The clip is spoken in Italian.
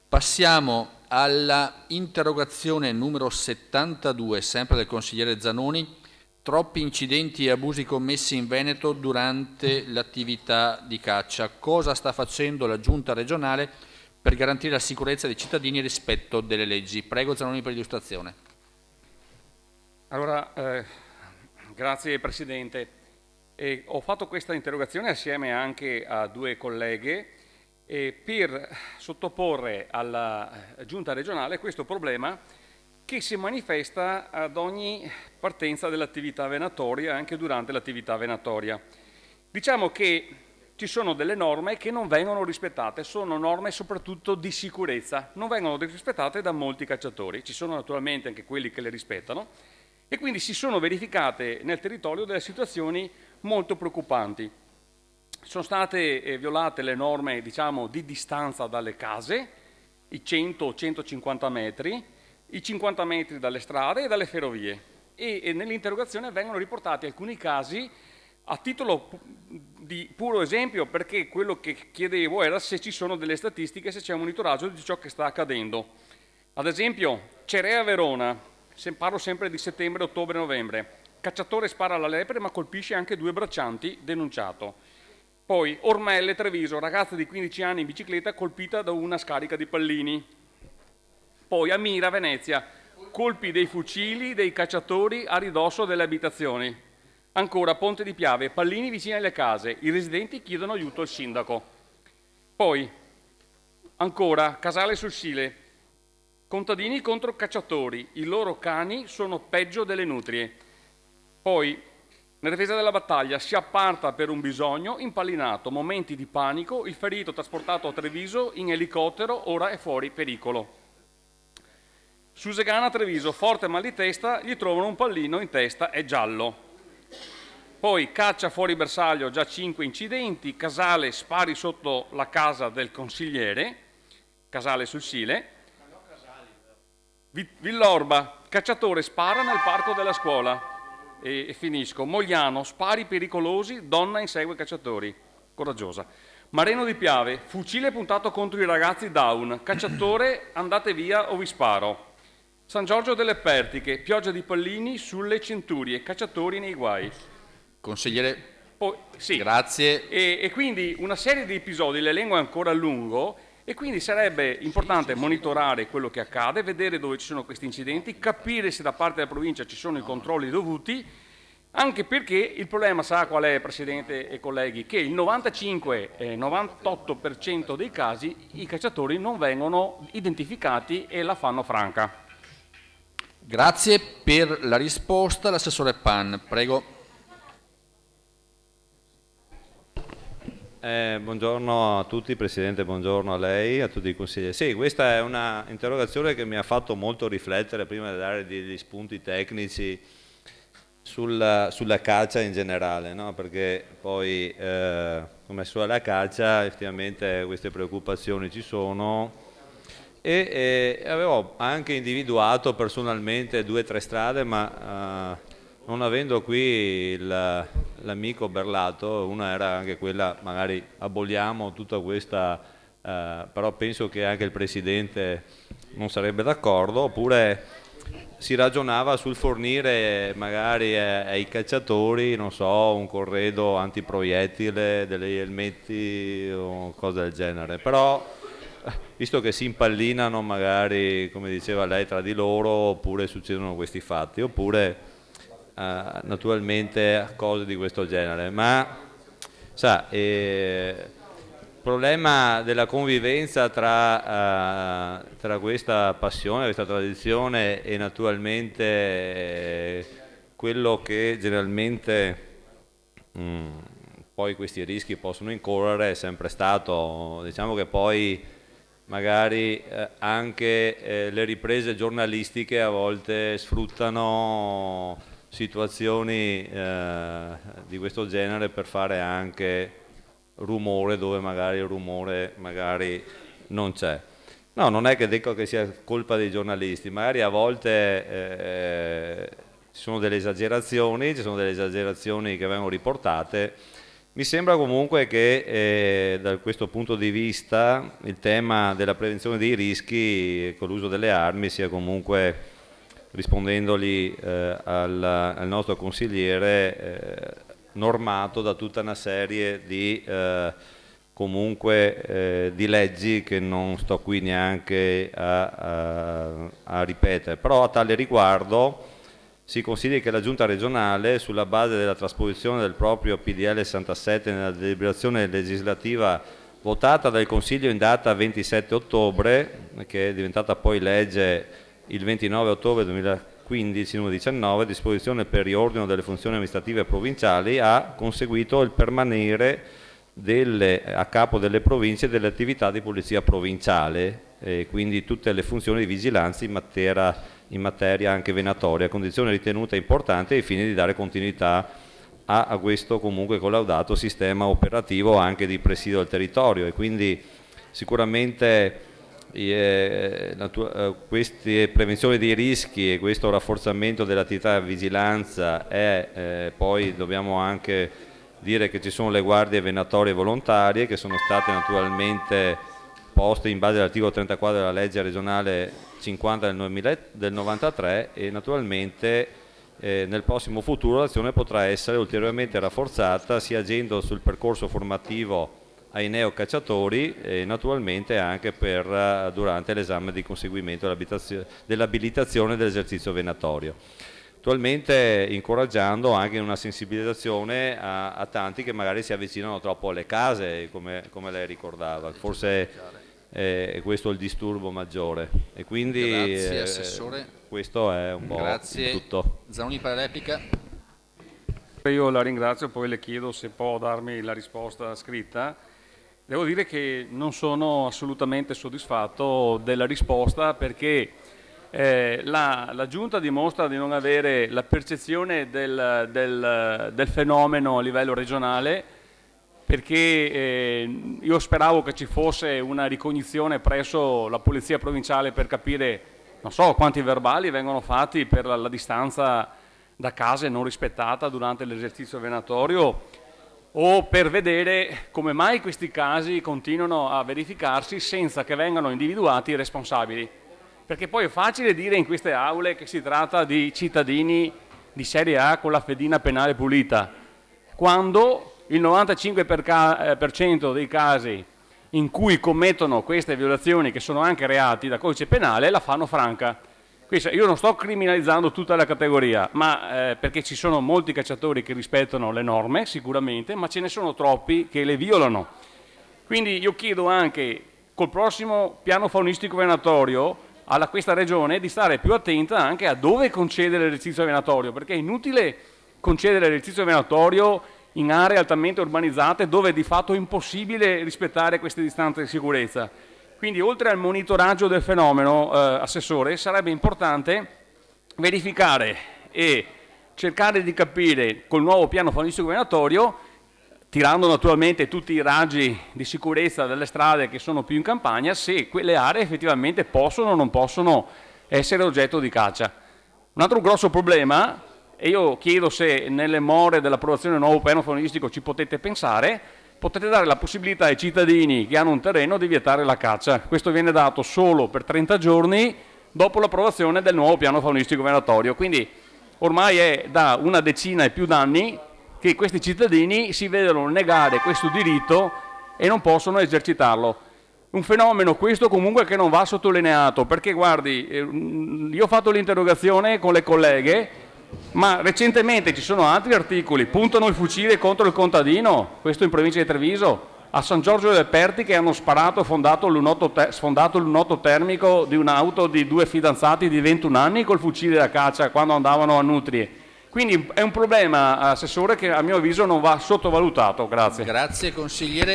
Passiamo alla interrogazione numero 72, sempre del consigliere Zanoni. Troppi incidenti e abusi commessi in Veneto durante l'attività di caccia. Cosa sta facendo la Giunta regionale per garantire la sicurezza dei cittadini e il rispetto delle leggi? Prego Zanoni per l'illustrazione. Allora, grazie Presidente. Ho fatto questa interrogazione assieme anche a due colleghe per sottoporre alla Giunta regionale questo problema che si manifesta ad ogni partenza dell'attività venatoria, anche durante l'attività venatoria. Diciamo che ci sono delle norme che non vengono rispettate, sono norme soprattutto di sicurezza, non vengono rispettate da molti cacciatori, ci sono naturalmente anche quelli che le rispettano e quindi si sono verificate nel territorio delle situazioni molto preoccupanti. Sono state violate le norme, diciamo, di distanza dalle case, i 100-150 metri, i 50 metri dalle strade e dalle ferrovie. E nell'interrogazione vengono riportati alcuni casi a titolo di puro esempio, perché quello che chiedevo era se ci sono delle statistiche, se c'è un monitoraggio di ciò che sta accadendo. Ad esempio, Cerea Verona, parlo sempre di settembre, ottobre, novembre. Cacciatore spara alla lepre ma colpisce anche due braccianti, denunciato. Poi Ormelle, Treviso, ragazza di 15 anni in bicicletta colpita da una scarica di pallini. Poi a Mira, Venezia, colpi dei fucili dei cacciatori a ridosso delle abitazioni. Ancora Ponte di Piave, pallini vicini alle case, i residenti chiedono aiuto al sindaco. Poi ancora Casale sul Sile, contadini contro cacciatori, i loro cani sono peggio delle nutrie. Poi nella difesa della battaglia si apparta per un bisogno, impallinato, momenti di panico, il ferito trasportato a Treviso in elicottero, ora è fuori pericolo. Susegana a Treviso, forte mal di testa, gli trovano un pallino in testa, è giallo. Poi caccia fuori bersaglio, già 5 incidenti, Casale spari sotto la casa del consigliere, Casale sul Sile. Villorba, cacciatore spara nel parco della scuola. E finisco. Mogliano, spari pericolosi, donna insegue cacciatori. Coraggiosa. Mareno di Piave, fucile puntato contro i ragazzi down. Cacciatore, andate via o vi sparo. San Giorgio delle Pertiche, pioggia di pallini sulle centurie, cacciatori nei guai. Consigliere, Poi, sì. grazie. E quindi una serie di episodi, l'elenco è ancora lungo, e quindi sarebbe importante monitorare quello che accade, vedere dove ci sono questi incidenti, capire se da parte della provincia ci sono i controlli dovuti, anche perché il problema sa qual è, Presidente e colleghi, che il 95-98% dei casi i cacciatori non vengono identificati e la fanno franca. Grazie per la risposta, l'assessore Pan, prego. Buongiorno a tutti, Presidente, buongiorno a lei, a tutti i consiglieri. Sì, questa è una interrogazione che mi ha fatto molto riflettere prima di dare degli spunti tecnici sulla caccia in generale, no? Perché poi come sulla caccia effettivamente queste preoccupazioni ci sono e avevo anche individuato personalmente 2 o 3 strade, ma non avendo qui l'amico Berlato, una era anche quella, magari aboliamo tutta questa, però penso che anche il Presidente non sarebbe d'accordo, oppure si ragionava sul fornire magari ai cacciatori, non so, un corredo antiproiettile, degli elmetti o cose del genere, però visto che si impallinano magari, come diceva lei, tra di loro, oppure succedono questi fatti, oppure naturalmente cose di questo genere, ma sa, il problema della convivenza tra questa passione, questa tradizione e naturalmente quello che generalmente poi questi rischi possono incorrere è sempre stato, diciamo che poi magari anche le riprese giornalistiche a volte sfruttano situazioni di questo genere per fare anche rumore dove magari il rumore magari non c'è. No, non è che dico che sia colpa dei giornalisti, magari a volte ci sono delle esagerazioni che vengono riportate Mi sembra comunque che da questo punto di vista il tema della prevenzione dei rischi con l'uso delle armi sia comunque, rispondendoli al nostro consigliere, normato da tutta una serie di di leggi che non sto qui neanche a ripetere, però a tale riguardo si consideri che la Giunta regionale, sulla base della trasposizione del proprio PDL 67 nella deliberazione legislativa votata dal Consiglio in data 27 ottobre, che è diventata poi legge il 29 ottobre 2015, numero 19, disposizione per riordino delle funzioni amministrative provinciali, ha conseguito il permanere a capo delle province delle attività di polizia provinciale, quindi tutte le funzioni di vigilanza in materia anche venatoria, condizione ritenuta importante ai fini di dare continuità a questo comunque collaudato sistema operativo anche di presidio del territorio, e quindi sicuramente queste prevenzioni dei rischi e questo rafforzamento dell'attività di vigilanza poi dobbiamo anche dire che ci sono le guardie venatorie volontarie che sono state naturalmente poste in base all'articolo 34 della legge regionale 50 del 93, e naturalmente nel prossimo futuro l'azione potrà essere ulteriormente rafforzata sia agendo sul percorso formativo ai neocacciatori e naturalmente anche durante l'esame di conseguimento dell'abilitazione dell'esercizio venatorio. Attualmente incoraggiando anche una sensibilizzazione a tanti che magari si avvicinano troppo alle case, come lei ricordava, forse è questo il disturbo maggiore, e quindi grazie, Assessore. Questo è un po' tutto. Zanoni per la replica. Io la ringrazio, poi le chiedo se può darmi la risposta scritta. Devo dire che non sono assolutamente soddisfatto della risposta, perché la Giunta dimostra di non avere la percezione del fenomeno a livello regionale, perché io speravo che ci fosse una ricognizione presso la Polizia Provinciale per capire, non so, quanti verbali vengono fatti per la distanza da case non rispettata durante l'esercizio venatorio, o per vedere come mai questi casi continuano a verificarsi senza che vengano individuati i responsabili. Perché poi è facile dire in queste aule che si tratta di cittadini di serie A con la fedina penale pulita, quando il 95% dei casi in cui commettono queste violazioni, che sono anche reati da codice penale, la fanno franca. Quindi io non sto criminalizzando tutta la categoria, ma perché ci sono molti cacciatori che rispettano le norme sicuramente, ma ce ne sono troppi che le violano. Quindi io chiedo anche col prossimo piano faunistico venatorio a questa regione di stare più attenta anche a dove concedere l'esercizio venatorio, perché è inutile concedere l'esercizio venatorio in aree altamente urbanizzate dove è di fatto impossibile rispettare queste distanze di sicurezza. Quindi oltre al monitoraggio del fenomeno, Assessore, sarebbe importante verificare e cercare di capire col nuovo piano faunistico venatorio, tirando naturalmente tutti i raggi di sicurezza delle strade che sono più in campagna, se quelle aree effettivamente possono o non possono essere oggetto di caccia. Un altro grosso problema, e io chiedo se nelle more dell'approvazione del nuovo piano faunistico ci potete pensare, potete dare la possibilità ai cittadini che hanno un terreno di vietare la caccia. Questo viene dato solo per 30 giorni dopo l'approvazione del nuovo piano faunistico venatorio. Quindi ormai è da una decina e più d'anni che questi cittadini si vedono negare questo diritto e non possono esercitarlo. Un fenomeno questo comunque che non va sottolineato, perché guardi, io ho fatto l'interrogazione con le colleghe, ma recentemente ci sono altri articoli, puntano il fucile contro il contadino, questo in provincia di Treviso, a San Giorgio del Perti, che hanno sparato e sfondato il lunotto termico di un'auto di due fidanzati di 21 anni col fucile da caccia quando andavano a Nutrie. Quindi è un problema, Assessore, che a mio avviso non va sottovalutato. Grazie. Grazie consigliere.